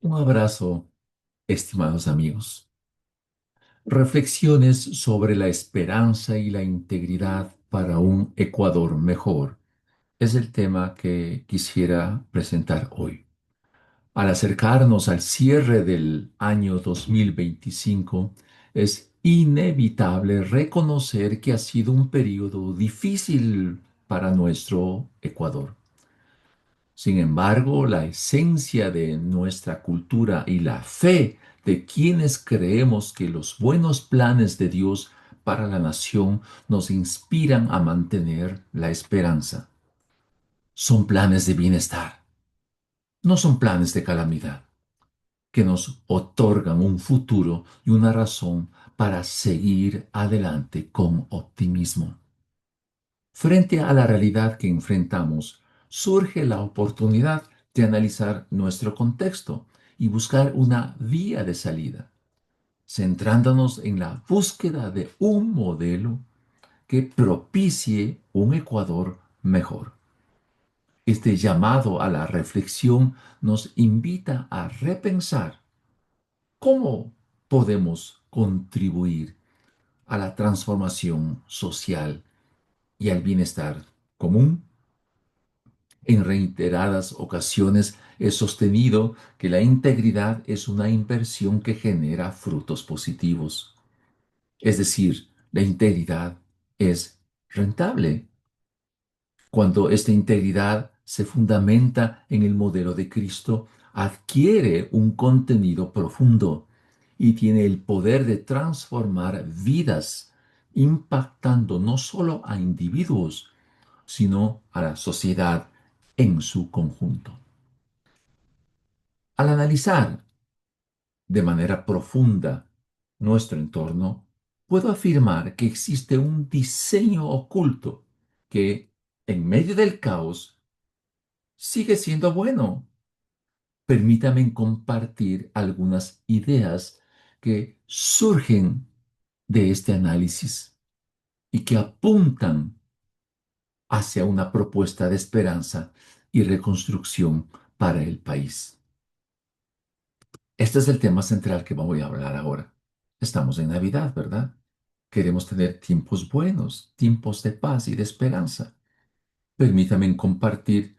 Un abrazo, estimados amigos. Reflexiones sobre la esperanza y la integridad para un Ecuador mejor es el tema que quisiera presentar hoy. Al acercarnos al cierre del año 2025, es inevitable reconocer que ha sido un periodo difícil para nuestro Ecuador. Sin embargo, la esencia de nuestra cultura y la fe de quienes creemos que los buenos planes de Dios para la nación nos inspiran a mantener la esperanza. Son planes de bienestar, no son planes de calamidad, que nos otorgan un futuro y una razón para seguir adelante con optimismo. Frente a la realidad que enfrentamos, surge la oportunidad de analizar nuestro contexto y buscar una vía de salida, centrándonos en la búsqueda de un modelo que propicie un Ecuador mejor. Este llamado a la reflexión nos invita a repensar cómo podemos contribuir a la transformación social y al bienestar común. En reiteradas ocasiones he sostenido que la integridad es una inversión que genera frutos positivos. Es decir, la integridad es rentable cuando esta integridad se fundamenta en el modelo de Cristo, adquiere un contenido profundo y tiene el poder de transformar vidas, impactando no solo a individuos, sino a la sociedad en su conjunto. Al analizar de manera profunda nuestro entorno, puedo afirmar que existe un diseño oculto que, en medio del caos, sigue siendo bueno. Permítame compartir algunas ideas que surgen de este análisis y que apuntan hacia una propuesta de esperanza y reconstrucción para el país. Este es el tema central que voy a hablar ahora. Estamos en Navidad, ¿verdad? Queremos tener tiempos buenos, tiempos de paz y de esperanza. Permítame compartir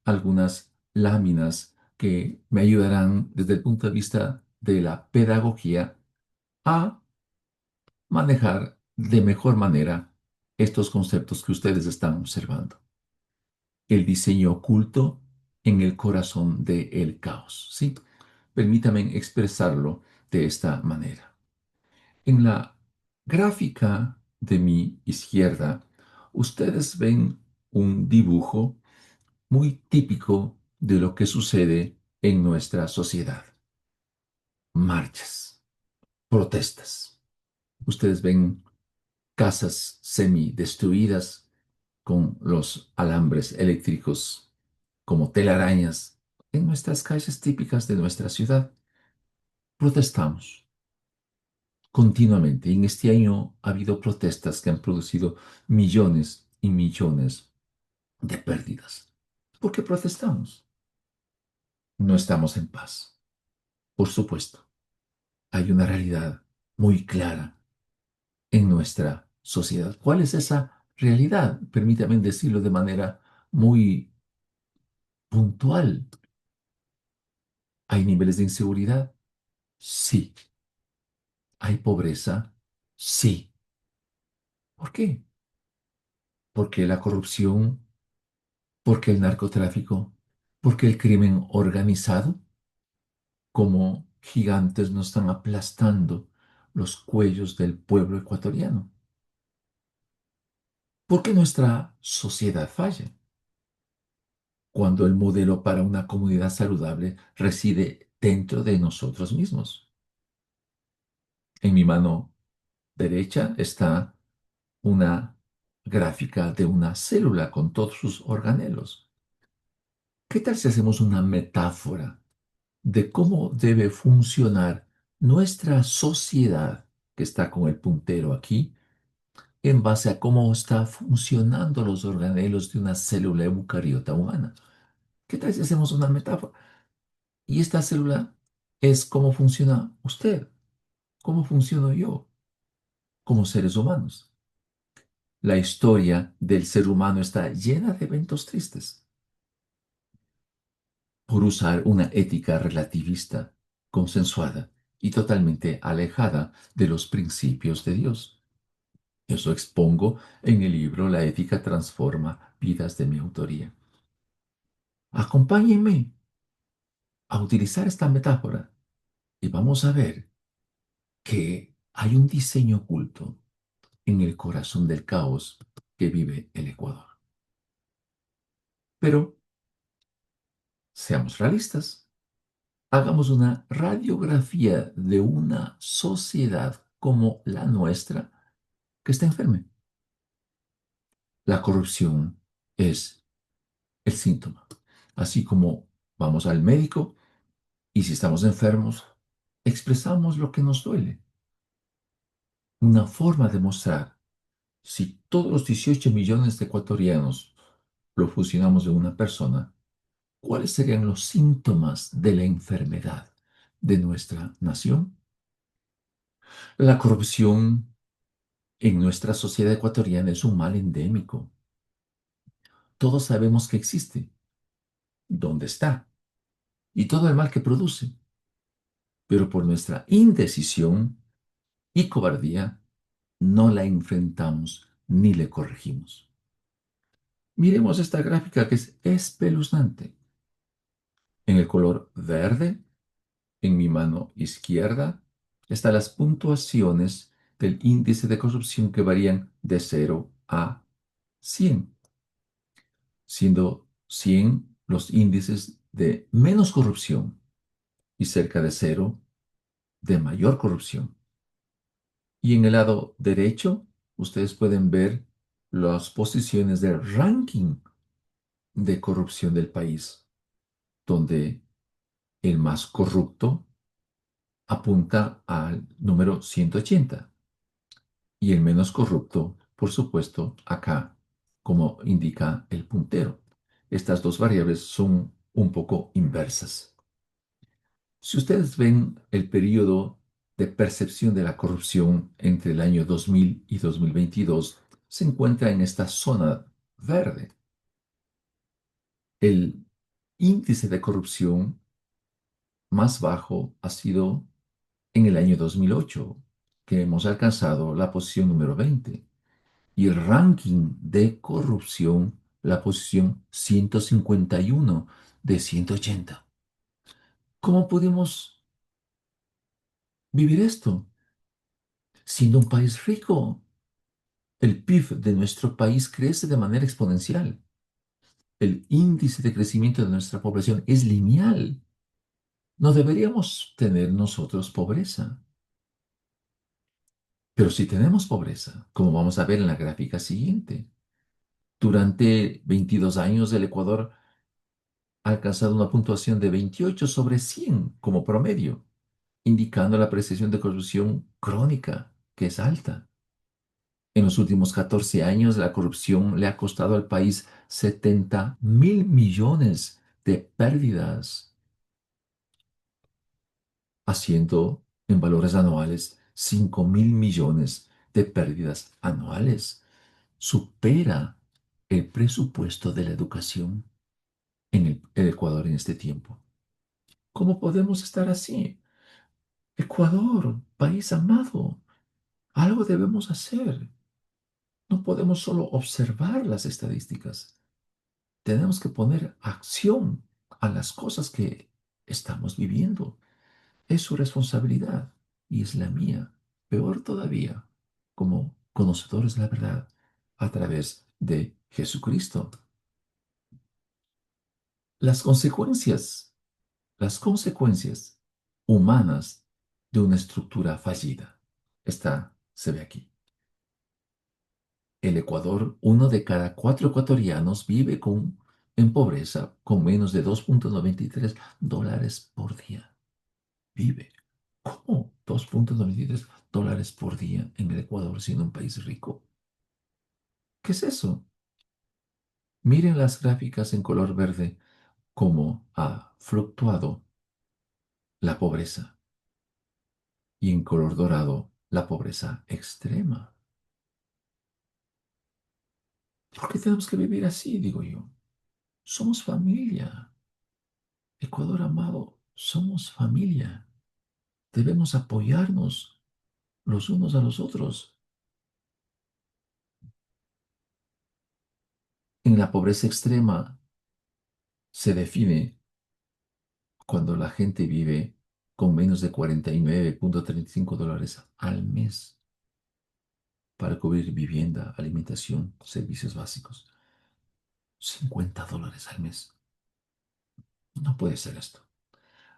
algunas láminas que me ayudarán desde el punto de vista de la pedagogía a manejar de mejor manera estos conceptos que ustedes están observando. El diseño oculto en el corazón del caos, ¿sí? Permítanme expresarlo de esta manera. En la gráfica de mi izquierda, ustedes ven un dibujo muy típico de lo que sucede en nuestra sociedad. Marchas, protestas. Ustedes ven casas semi-destruidas con los alambres eléctricos como telarañas en nuestras calles típicas de nuestra ciudad. Protestamos continuamente. En este año ha habido protestas que han producido millones y millones de pérdidas. ¿Por qué protestamos? No estamos en paz. Por supuesto, hay una realidad muy clara en nuestra sociedad. ¿Cuál es esa realidad? Permítame decirlo de manera muy puntual. ¿Hay niveles de inseguridad? Sí. ¿Hay pobreza? Sí. ¿Por qué? Porque la corrupción, porque el narcotráfico, porque el crimen organizado, como gigantes nos están aplastando los cuellos del pueblo ecuatoriano. ¿Por qué nuestra sociedad falla? Cuando el modelo para una comunidad saludable reside dentro de nosotros mismos. En mi mano derecha está una gráfica de una célula con todos sus organelos. ¿Qué tal si hacemos una metáfora de cómo debe funcionar nuestra sociedad que está con el puntero aquí en base a cómo está funcionando los organelos de una célula eucariota humana? ¿Qué tal si hacemos una metáfora? Y esta célula es cómo funciona usted, cómo funciono yo como seres humanos. La historia del ser humano está llena de eventos tristes por usar una ética relativista, consensuada y totalmente alejada de los principios de Dios. Eso expongo en el libro La ética transforma vidas de mi autoría. Acompáñenme a utilizar esta metáfora y vamos a ver que hay un diseño oculto en el corazón del caos que vive el Ecuador. Pero seamos realistas, hagamos una radiografía de una sociedad como la nuestra que está enferma. La corrupción es el síntoma. Así como vamos al médico y si estamos enfermos, expresamos lo que nos duele. Una forma de mostrar si todos los 18 millones de ecuatorianos lo fusionamos en una persona, ¿cuáles serían los síntomas de la enfermedad de nuestra nación? La corrupción en nuestra sociedad ecuatoriana es un mal endémico. Todos sabemos que existe, dónde está y todo el mal que produce, pero por nuestra indecisión y cobardía no la enfrentamos ni le corregimos. Miremos esta gráfica que es espeluznante. En el color verde, en mi mano izquierda, están las puntuaciones del índice de corrupción que varían de 0 a 100, siendo 100 los índices de menos corrupción y cerca de 0 de mayor corrupción. Y en el lado derecho, ustedes pueden ver las posiciones del ranking de corrupción del país, donde el más corrupto apunta al número 180 y el menos corrupto, por supuesto, acá, como indica el puntero. Estas dos variables son un poco inversas. Si ustedes ven el periodo de percepción de la corrupción entre el año 2000 y 2022, se encuentra en esta zona verde. El índice de corrupción más bajo ha sido en el año 2008, que hemos alcanzado la posición número 20, y el ranking de corrupción la posición 151 de 180. ¿Cómo pudimos vivir esto? Siendo un país rico, el PIB de nuestro país crece de manera exponencial. El índice de crecimiento de nuestra población es lineal. No deberíamos tener nosotros pobreza. Pero si tenemos pobreza, como vamos a ver en la gráfica siguiente, durante 22 años el Ecuador ha alcanzado una puntuación de 28 sobre 100 como promedio, indicando la apreciación de corrupción crónica, que es alta. En los últimos 14 años, la corrupción le ha costado al país 70.000 millones de pérdidas, haciendo en valores anuales 5.000 millones de pérdidas anuales. Supera el presupuesto de la educación en el Ecuador en este tiempo. ¿Cómo podemos estar así? Ecuador, país amado, algo debemos hacer. No podemos solo observar las estadísticas. Tenemos que poner acción a las cosas que estamos viviendo. Es su responsabilidad y es la mía. Peor todavía, como conocedores de la verdad a través de Jesucristo. Las consecuencias, las consecuencias humanas de una estructura fallida. Esta se ve aquí. El Ecuador, uno de cada 4 ecuatorianos vive en pobreza con menos de 2.93 dólares por día. Vive. ¿Cómo 2.93 dólares por día en el Ecuador siendo un país rico? ¿Qué es eso? Miren las gráficas en color verde cómo ha fluctuado la pobreza y en color dorado la pobreza extrema. ¿Por qué tenemos que vivir así? Digo yo. Somos familia. Ecuador amado, somos familia. Debemos apoyarnos los unos a los otros. En la pobreza extrema se define cuando la gente vive con menos de 49,35 dólares al mes para cubrir vivienda, alimentación, servicios básicos. 50 dólares al mes. No puede ser esto.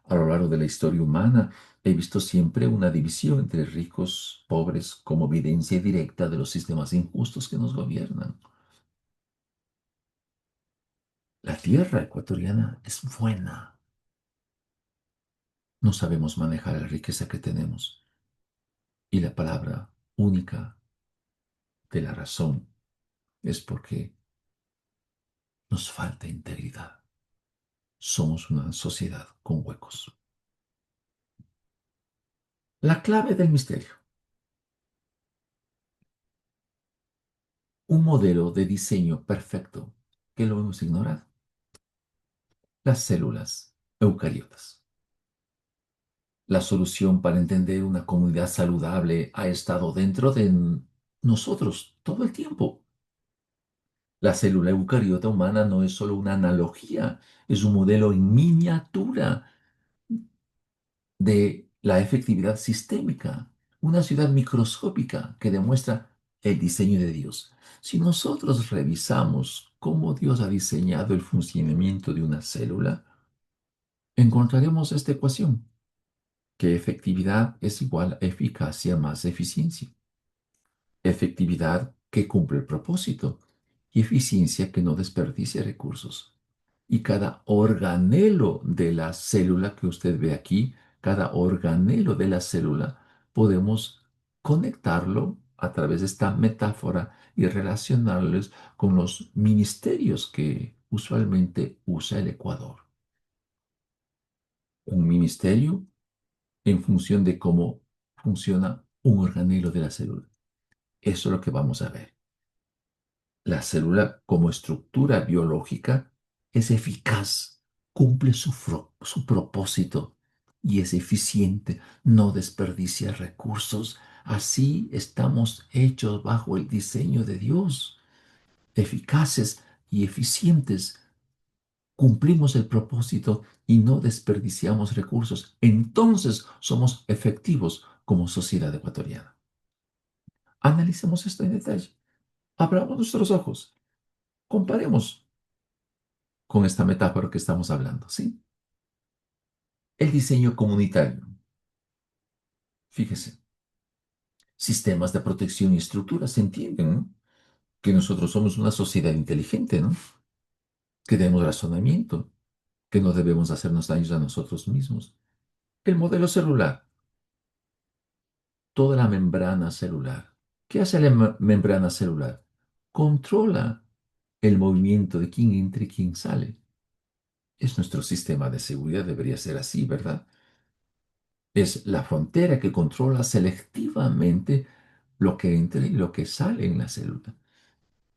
A lo largo de la historia humana he visto siempre una división entre ricos, pobres, como evidencia directa de los sistemas injustos que nos gobiernan. La tierra ecuatoriana es buena. No sabemos manejar la riqueza que tenemos. Y la palabra única de la razón es porque nos falta integridad. Somos una sociedad con huecos. La clave del misterio. Un modelo de diseño perfecto que lo hemos ignorado. Las células eucariotas. La solución para entender una comunidad saludable ha estado dentro de nosotros todo el tiempo. La célula eucariota humana no es solo una analogía, es un modelo en miniatura de la efectividad sistémica, una ciudad microscópica que demuestra el diseño de Dios. Si nosotros revisamos cómo Dios ha diseñado el funcionamiento de una célula, encontraremos esta ecuación, que efectividad es igual a eficacia más eficiencia. Efectividad que cumple el propósito y eficiencia que no desperdicia recursos. Y cada organelo de la célula que usted ve aquí, cada organelo de la célula, podemos conectarlo a través de esta metáfora y relacionarlos con los ministerios que usualmente usa el Ecuador. Un ministerio en función de cómo funciona un organelo de la célula. Eso es lo que vamos a ver. La célula como estructura biológica es eficaz, cumple su propósito y es eficiente, no desperdicia recursos. Así estamos hechos bajo el diseño de Dios, eficaces y eficientes. Cumplimos el propósito y no desperdiciamos recursos. Entonces somos efectivos como sociedad ecuatoriana. Analicemos esto en detalle. Abramos nuestros ojos. Comparemos con esta metáfora que estamos hablando, ¿sí? El diseño comunitario. Fíjese, sistemas de protección y estructuras, se entienden, ¿no? Que nosotros somos una sociedad inteligente, ¿no? Que tenemos razonamiento, que no debemos hacernos daños a nosotros mismos. El modelo celular, toda la membrana celular. ¿Qué hace la membrana celular? Controla el movimiento de quién entra y quién sale. Es nuestro sistema de seguridad, debería ser así, ¿verdad? Es la frontera que controla selectivamente lo que entra y lo que sale en la célula.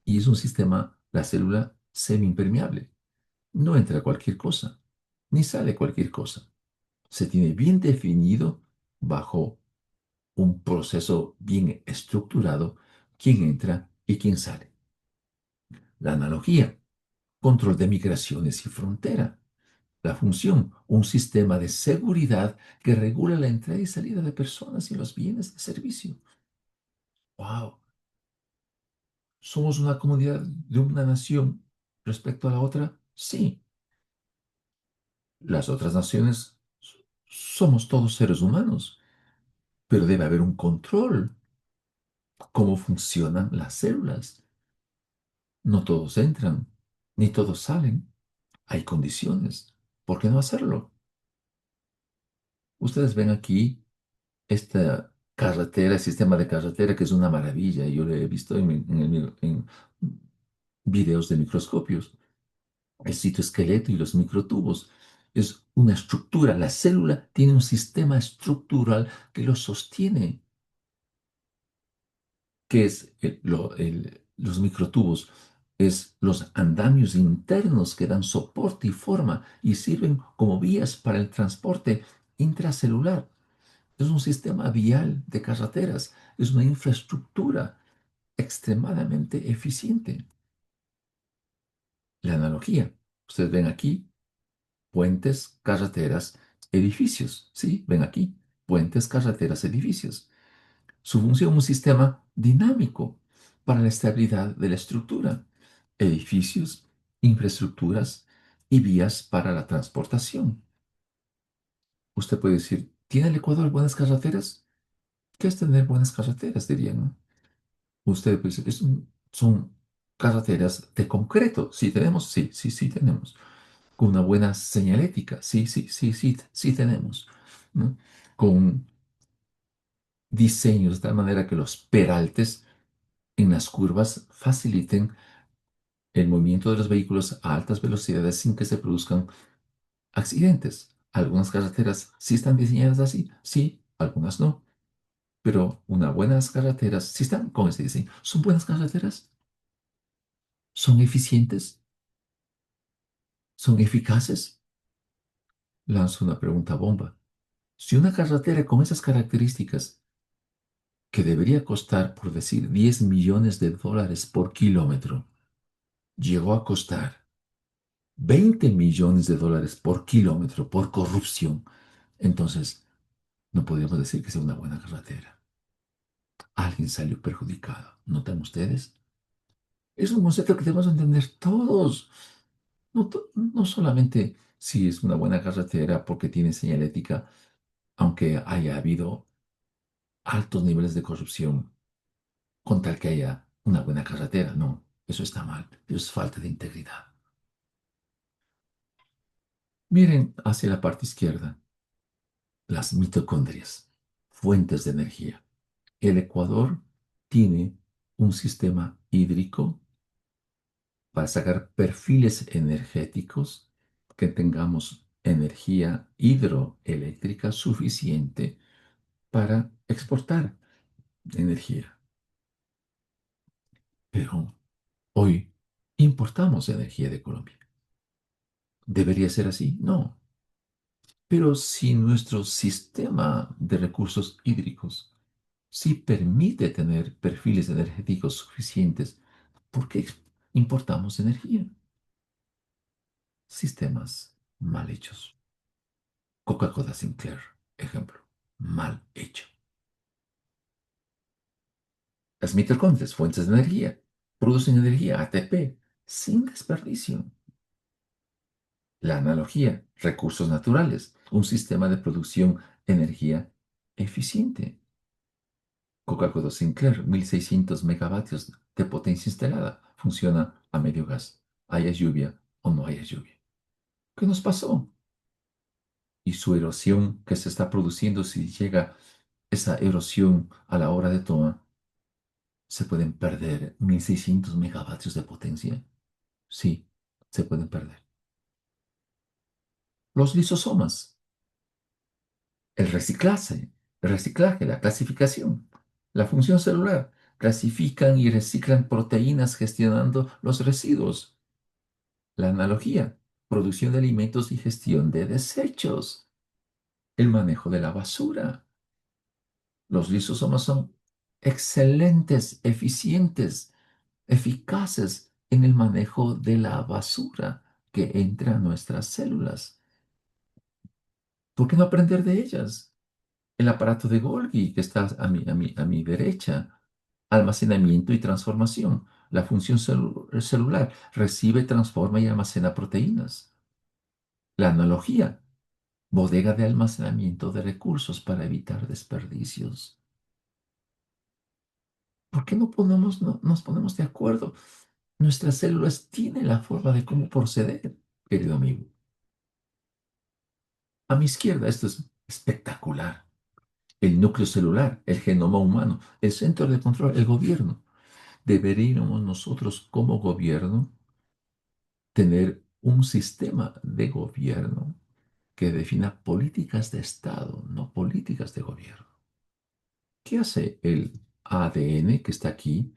Y es un sistema, la célula semi-impermeable. No entra cualquier cosa, ni sale cualquier cosa. Se tiene bien definido bajo un proceso bien estructurado quién entra y quién sale. La analogía, control de migraciones y frontera. La función, un sistema de seguridad que regula la entrada y salida de personas y los bienes de servicio. ¡Wow! ¿Somos una comunidad de una nación respecto a la otra? Sí. Las otras naciones somos todos seres humanos, pero debe haber un control. ¿Cómo funcionan las células? No todos entran, ni todos salen. Hay condiciones. ¿Por qué no hacerlo? Ustedes ven aquí esta carretera, el sistema de carretera, que es una maravilla. Yo lo he visto en videos de microscopios, el citoesqueleto y los microtubos. Es una estructura. La célula tiene un sistema estructural que lo sostiene, que es los microtubos, es los andamios internos que dan soporte y forma y sirven como vías para el transporte intracelular. Es un sistema vial de carreteras, es una infraestructura extremadamente eficiente. La analogía, ustedes ven aquí puentes, carreteras, edificios, ¿sí? Ven aquí, puentes, carreteras, edificios. Su función, un sistema dinámico para la estabilidad de la estructura, edificios, infraestructuras y vías para la transportación. Usted puede decir, ¿tiene el Ecuador buenas carreteras? ¿Qué es tener buenas carreteras? Dirían, ¿no? Usted puede decir, son carreteras de concreto. Sí tenemos, sí, sí, sí tenemos. Con una buena señalética, sí, sí, sí, sí, sí tenemos. ¿No? Con diseños de tal manera que los peraltes en las curvas faciliten el movimiento de los vehículos a altas velocidades sin que se produzcan accidentes. Algunas carreteras sí están diseñadas así, sí, algunas no, pero unas buenas carreteras sí están con ese diseño. ¿Son buenas carreteras? ¿Son eficientes? ¿Son eficaces? Lanzo una pregunta bomba. Si una carretera con esas características, que debería costar, por decir, 10 millones de dólares por kilómetro, llegó a costar 20 millones de dólares por kilómetro por corrupción, entonces no podríamos decir que sea una buena carretera. Alguien salió perjudicado. ¿Notan ustedes? Es un concepto que debemos entender todos. No, no solamente si es una buena carretera porque tiene señalética, aunque haya habido altos niveles de corrupción, con tal que haya una buena carretera. No, eso está mal. Eso es falta de integridad. Miren hacia la parte izquierda, las mitocondrias, fuentes de energía. El Ecuador tiene un sistema hídrico para sacar perfiles energéticos, que tengamos energía hidroeléctrica suficiente para exportar energía. Pero hoy importamos energía de Colombia. ¿Debería ser así? No. Pero si nuestro sistema de recursos hídricos sí permite tener perfiles energéticos suficientes, ¿por qué importamos energía? Sistemas mal hechos. Coca-Cola Sinclair, ejemplo, mal hecho. Las mitocondrias, fuentes de energía, producen energía ATP sin desperdicio. La analogía, recursos naturales, un sistema de producción de energía eficiente. Coca-Cola Sinclair, 1600 megavatios de potencia instalada, funciona a medio gas, haya lluvia o no haya lluvia. ¿Qué nos pasó? Y su erosión que se está produciendo, si llega esa erosión a la hora de toma, se pueden perder 1600 megavatios de potencia. Sí, se pueden perder. Los lisosomas, el reciclaje, la clasificación, la función celular, clasifican y reciclan proteínas gestionando los residuos. La analogía, producción de alimentos y gestión de desechos, el manejo de la basura. Los lisosomas son excelentes, eficientes, eficaces en el manejo de la basura que entra a nuestras células. ¿Por qué no aprender de ellas? El aparato de Golgi que está a mi derecha, almacenamiento y transformación. La función celular recibe, transforma y almacena proteínas. La analogía, bodega de almacenamiento de recursos para evitar desperdicios. ¿Por qué no nos ponemos de acuerdo? Nuestras células tienen la forma de cómo proceder, querido amigo. A mi izquierda, esto es espectacular. El núcleo celular, el genoma humano, el centro de control, el gobierno. Deberíamos nosotros como gobierno tener un sistema de gobierno que defina políticas de Estado, no políticas de gobierno. ¿Qué hace el ADN que está aquí?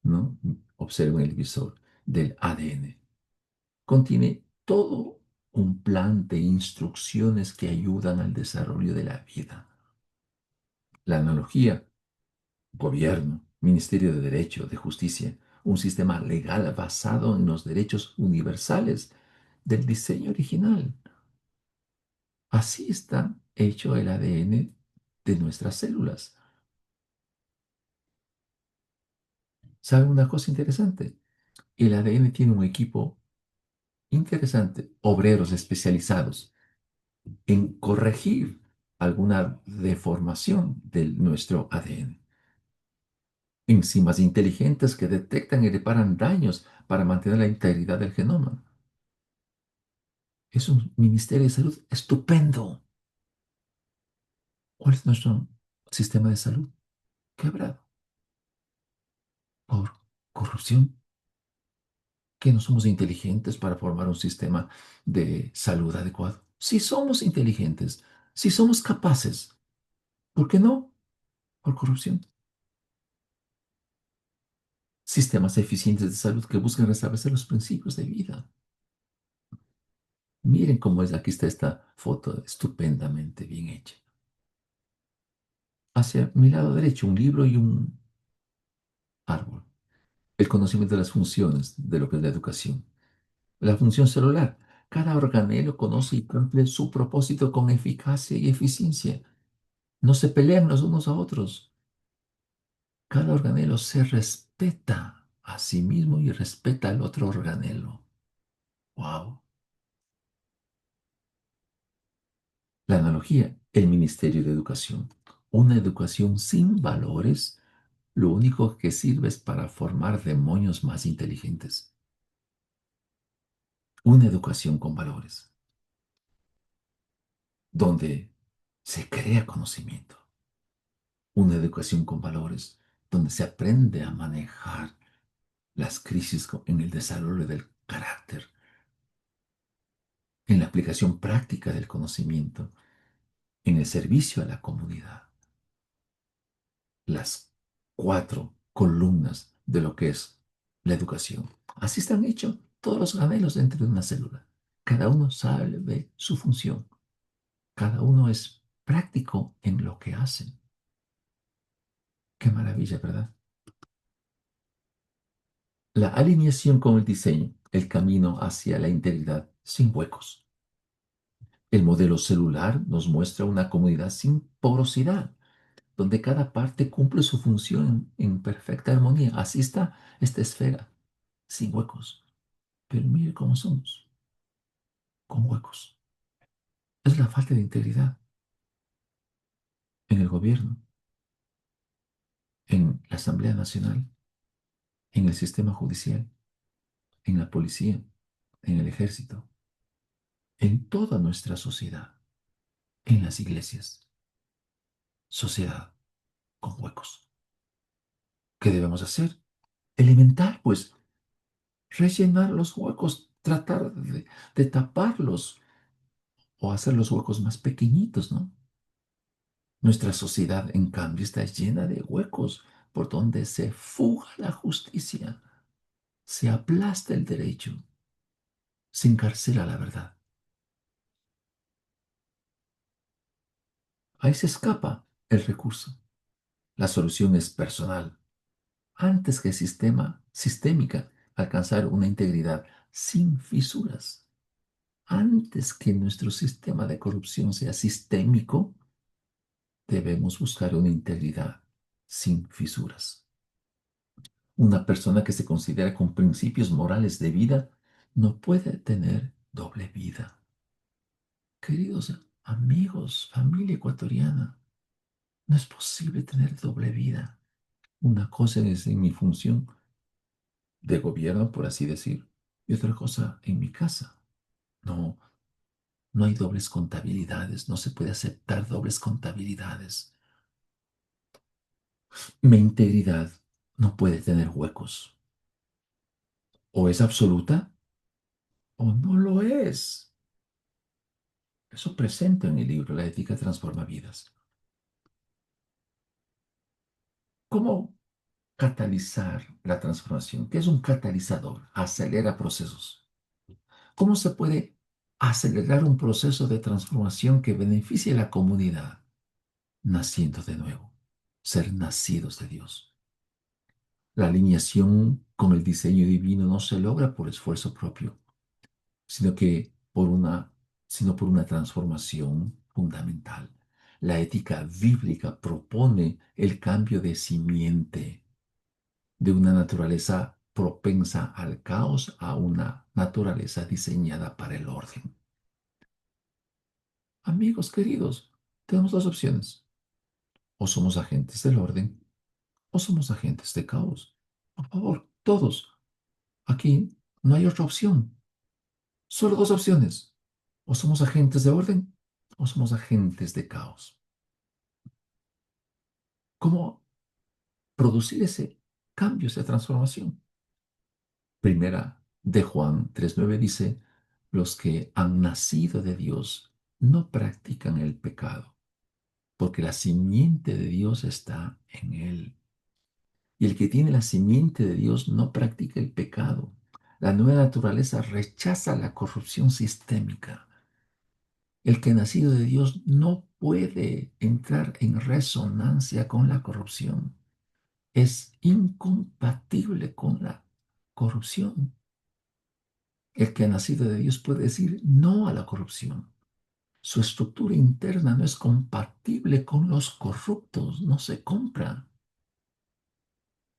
¿No? Observen el visor del ADN. Contiene todo un plan de instrucciones que ayudan al desarrollo de la vida. La analogía, gobierno, Ministerio de Derecho, de Justicia, un sistema legal basado en los derechos universales del diseño original. Así está hecho el ADN de nuestras células. ¿Saben una cosa interesante? El ADN tiene un equipo interesante, obreros especializados en corregir alguna deformación de nuestro ADN. Enzimas inteligentes que detectan y reparan daños para mantener la integridad del genoma. Es un ministerio de salud estupendo. ¿Cuál es nuestro sistema de salud? Quebrado por corrupción. Que no somos inteligentes para formar un sistema de salud adecuado. Si somos inteligentes, si somos capaces, ¿por qué no? Por corrupción. Sistemas eficientes de salud que buscan restablecer los principios de vida. Miren cómo es, aquí está esta foto estupendamente bien hecha. Hacia mi lado derecho, un libro y un árbol. El conocimiento de las funciones de lo que es la educación. La función celular. Cada organelo conoce y cumple su propósito con eficacia y eficiencia. No se pelean los unos a otros. Cada organelo se respeta a sí mismo y respeta al otro organelo. ¡Wow! La analogía, el Ministerio de Educación. Una educación sin valores, lo único que sirve es para formar demonios más inteligentes. Una educación con valores, donde se crea conocimiento. Una educación con valores, donde se aprende a manejar las crisis en el desarrollo del carácter, en la aplicación práctica del conocimiento, en el servicio a la comunidad. Las cuatro columnas de lo que es la educación. Así están hechos todos los granelos dentro de una célula. Cada uno sabe su función. Cada uno es práctico en lo que hacen. Qué maravilla, ¿verdad? La alineación con el diseño, el camino hacia la integridad sin huecos. El modelo celular nos muestra una comunidad sin porosidad, donde cada parte cumple su función en perfecta armonía. Así está esta esfera, sin huecos. Pero mire cómo somos, con huecos. Es la falta de integridad en el gobierno, en la Asamblea Nacional, en el sistema judicial, en la policía, en el ejército, en toda nuestra sociedad, en las iglesias. Sociedad con huecos. ¿Qué debemos hacer? Elemental, pues, rellenar los huecos, tratar de taparlos o hacer los huecos más pequeñitos, ¿no? Nuestra sociedad, en cambio, está llena de huecos por donde se fuga la justicia, se aplasta el derecho, se encarcela la verdad. Ahí se escapa el recurso. La solución es personal, antes que sistémica, alcanzar una integridad sin fisuras. Antes que nuestro sistema de corrupción sea sistémico, debemos buscar una integridad sin fisuras. Una persona que se considera con principios morales de vida no puede tener doble vida. Queridos amigos, familia ecuatoriana, no es posible tener doble vida. Una cosa es en mi función de gobierno, por así decir, y otra cosa en mi casa. No, no hay dobles contabilidades, no se puede aceptar dobles contabilidades. Mi integridad no puede tener huecos. O es absoluta o no lo es. Eso presento en el libro La ética transforma vidas. ¿Cómo catalizar la transformación? ¿Qué es un catalizador? Acelera procesos. ¿Cómo se puede acelerar un proceso de transformación que beneficie a la comunidad? Naciendo de nuevo, ser nacidos de Dios. La alineación con el diseño divino no se logra por esfuerzo propio, sino que sino por una transformación fundamental. La ética bíblica propone el cambio de simiente de una naturaleza propensa al caos a una naturaleza diseñada para el orden. Amigos queridos, tenemos dos opciones. O somos agentes del orden o somos agentes de caos. Por favor, todos. Aquí no hay otra opción. Solo dos opciones. O somos agentes de orden o somos agentes de caos. ¿Cómo producir ese cambio, esa transformación? Primera de Juan 3:9 dice, los que han nacido de Dios no practican el pecado, porque la simiente de Dios está en él. Y el que tiene la simiente de Dios no practica el pecado. La nueva naturaleza rechaza la corrupción sistémica. El que nacido de Dios no puede entrar en resonancia con la corrupción. Es incompatible con la corrupción. El que ha nacido de Dios puede decir no a la corrupción. Su estructura interna no es compatible con los corruptos, no se compra.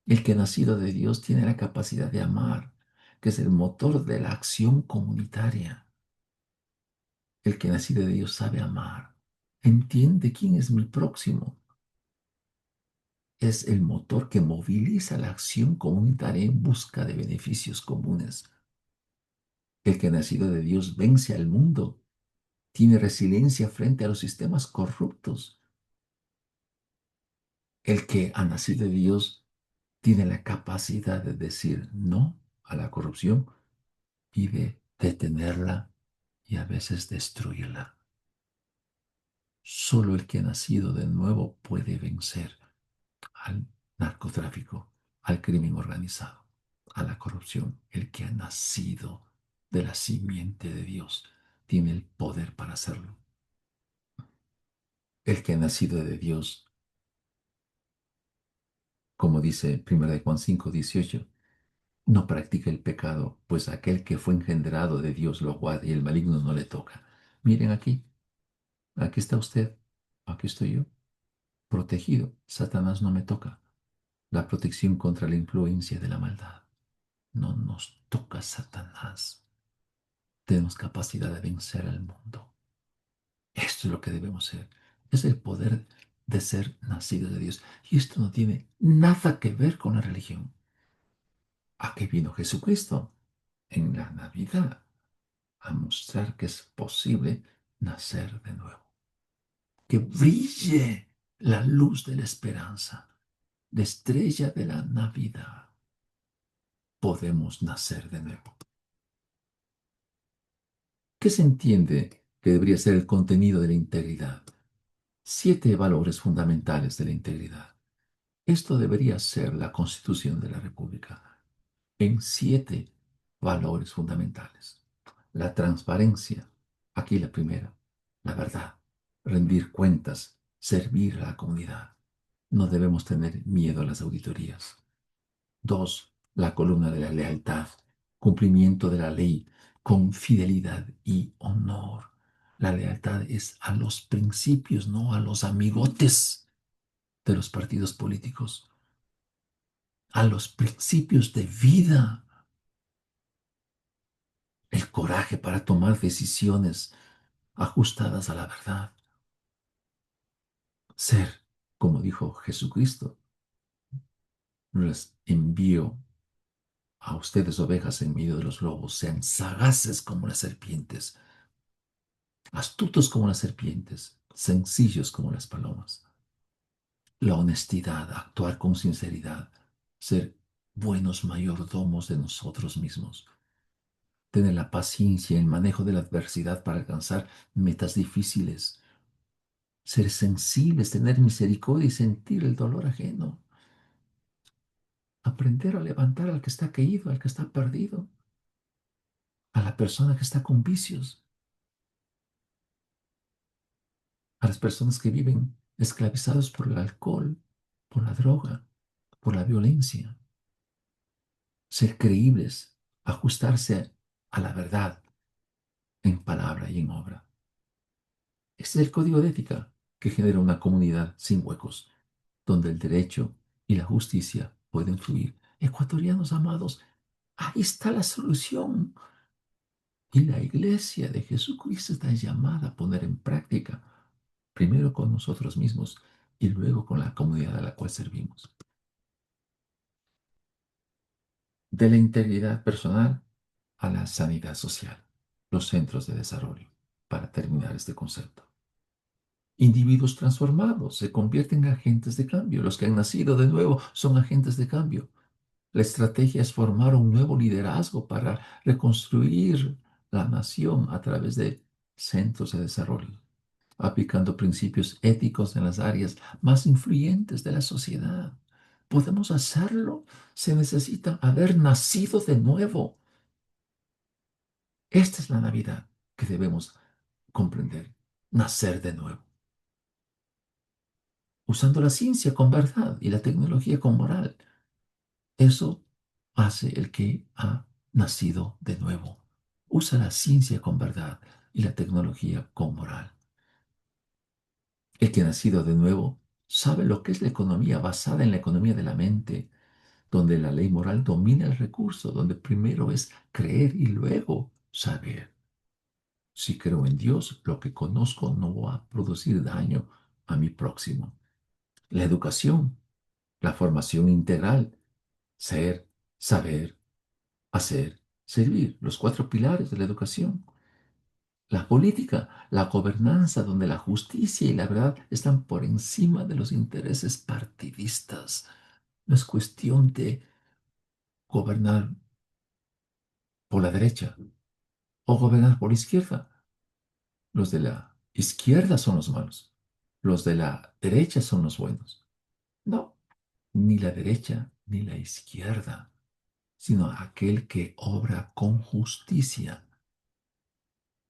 El que ha nacido de Dios tiene la capacidad de amar, que es el motor de la acción comunitaria. El que ha nacido de Dios sabe amar, entiende quién es mi próximo. Es el motor que moviliza la acción comunitaria en busca de beneficios comunes. El que ha nacido de Dios vence al mundo, tiene resiliencia frente a los sistemas corruptos. El que ha nacido de Dios tiene la capacidad de decir no a la corrupción y de detenerla y a veces destruirla. Solo el que ha nacido de nuevo puede vencer al narcotráfico, al crimen organizado, a la corrupción. El que ha nacido de la simiente de Dios tiene el poder para hacerlo. El que ha nacido de Dios, como dice 1 de Juan 5:18, no practica el pecado, pues aquel que fue engendrado de Dios lo guarda y el maligno no le toca. Miren aquí está usted, aquí estoy yo, protegido. Satanás no me toca. La protección contra la influencia de la maldad. No nos toca Satanás. Tenemos capacidad de vencer al mundo. Esto es lo que debemos ser. Es el poder de ser nacido de Dios. Y esto no tiene nada que ver con la religión. ¿A qué vino Jesucristo? En la Navidad, a mostrar que es posible nacer de nuevo. Que brille la luz de la esperanza, la estrella de la Navidad. Podemos nacer de nuevo. ¿Qué se entiende que debería ser el contenido de la integridad? 7 valores fundamentales de la integridad. Esto debería ser la Constitución de la República en 7 valores fundamentales. La transparencia, aquí la primera, la verdad, rendir cuentas, servir a la comunidad. No debemos tener miedo a las auditorías. 2, la columna de la lealtad, cumplimiento de la ley con fidelidad y honor. La lealtad es a los principios, no a los amigotes de los partidos políticos, a los principios de vida, el coraje para tomar decisiones ajustadas a la verdad. Ser, como dijo Jesucristo, les envío a ustedes ovejas en medio de los lobos, sean sagaces como las serpientes, astutos como las serpientes, sencillos como las palomas. La honestidad, actuar con sinceridad, ser buenos mayordomos de nosotros mismos. tener la paciencia y el manejo de la adversidad para alcanzar metas difíciles, ser sensibles, tener misericordia y sentir el dolor ajeno, aprender a levantar al que está caído, al que está perdido, a la persona que está con vicios, a las personas que viven esclavizados por el alcohol, por la droga, por la violencia, ser creíbles, ajustarse a la verdad en palabra y en obra. Este es el código de ética que genera una comunidad sin huecos, donde el derecho y la justicia pueden fluir. Ecuatorianos amados, ahí está la solución. Y la iglesia de Jesucristo está llamada a poner en práctica, primero con nosotros mismos y luego con la comunidad a la cual servimos. De la integridad personal a la sanidad social, los centros de desarrollo, para terminar este concepto. Individuos transformados se convierten en agentes de cambio. Los que han nacido de nuevo son agentes de cambio. La estrategia es formar un nuevo liderazgo para reconstruir la nación a través de centros de desarrollo, aplicando principios éticos en las áreas más influyentes de la sociedad. ¿Podemos hacerlo? Se necesita haber nacido de nuevo. Esta es la Navidad que debemos comprender, nacer de nuevo, usando la ciencia con verdad y la tecnología con moral. Eso hace el que ha nacido de nuevo. Usa la ciencia con verdad y la tecnología con moral. El que ha nacido de nuevo sabe lo que es la economía basada en la economía de la mente, donde la ley moral domina el recurso, donde primero es creer y luego saber. Si creo en Dios, lo que conozco no va a producir daño a mi próximo. La educación, la formación integral, ser, saber, hacer, servir, los cuatro pilares de la educación. La política, la gobernanza, donde la justicia y la verdad están por encima de los intereses partidistas. No es cuestión de gobernar por la derecha o gobernar por la izquierda. Los de la izquierda son los malos. Los de la derecha son los buenos. No, ni la derecha ni la izquierda, sino aquel que obra con justicia.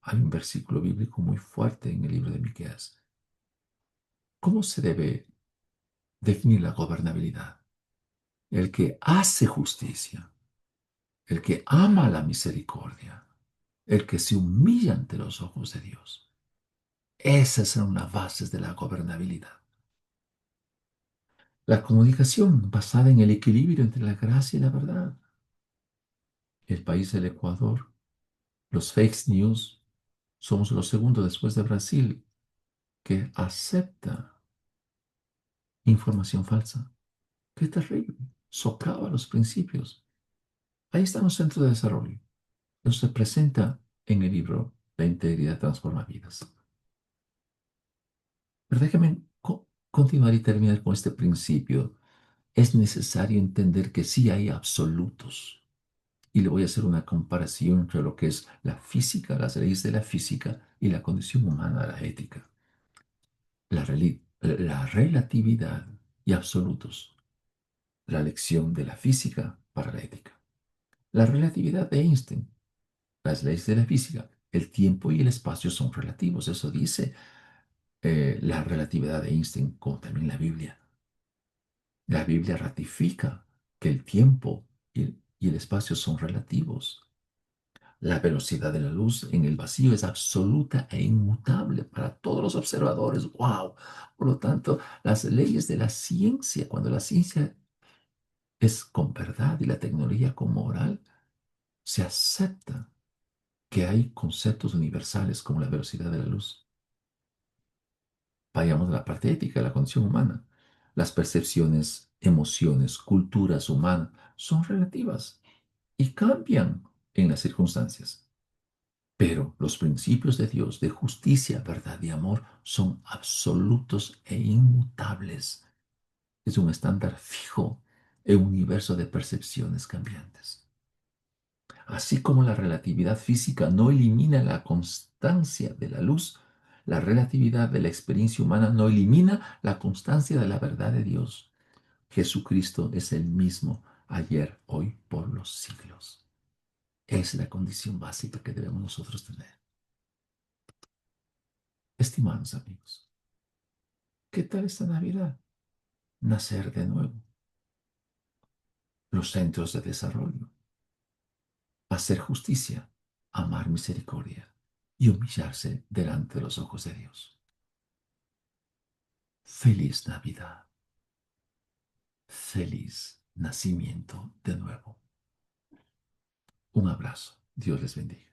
Hay un versículo bíblico muy fuerte en el libro de Miqueas. ¿Cómo se debe definir la gobernabilidad? El que hace justicia, el que ama la misericordia, el que se humilla ante los ojos de Dios. Esas son las bases de la gobernabilidad. La comunicación basada en el equilibrio entre la gracia y la verdad. El país del Ecuador, los fake news, somos los segundos después de Brasil que acepta información falsa. Qué terrible. Socava los principios. Ahí están los centros de desarrollo. Eso se presenta en el libro La integridad transforma vidas. Pero déjeme continuar y terminar con este principio. Es necesario entender que sí hay absolutos. Y le voy a hacer una comparación entre lo que es la física, las leyes de la física y la condición humana, la ética. La relatividad y absolutos. La lección de la física para la ética. La relatividad de Einstein. Las leyes de la física. El tiempo y el espacio son relativos. Eso dice la relatividad de Einstein, como también la Biblia. La Biblia ratifica que el tiempo y el espacio son relativos. La velocidad de la luz en el vacío es absoluta e inmutable para todos los observadores. ¡Wow! Por lo tanto, las leyes de la ciencia, cuando la ciencia es con verdad y la tecnología con moral, se acepta que hay conceptos universales como la velocidad de la luz. Vayamos a la parte ética de la condición humana. Las percepciones, emociones, culturas humanas son relativas y cambian en las circunstancias. Pero los principios de Dios de justicia, verdad y amor son absolutos e inmutables. Es un estándar fijo en un universo de percepciones cambiantes. Así como la relatividad física no elimina la constancia de la luz, la relatividad de la experiencia humana no elimina la constancia de la verdad de Dios. Jesucristo es el mismo ayer, hoy, por los siglos. Es la condición básica que debemos nosotros tener. Estimados amigos, ¿qué tal esta Navidad? Nacer de nuevo, los centros de desarrollo, hacer justicia, amar misericordia y humillarse delante de los ojos de Dios. Feliz Navidad, feliz nacimiento de nuevo. Un abrazo. Dios les bendiga.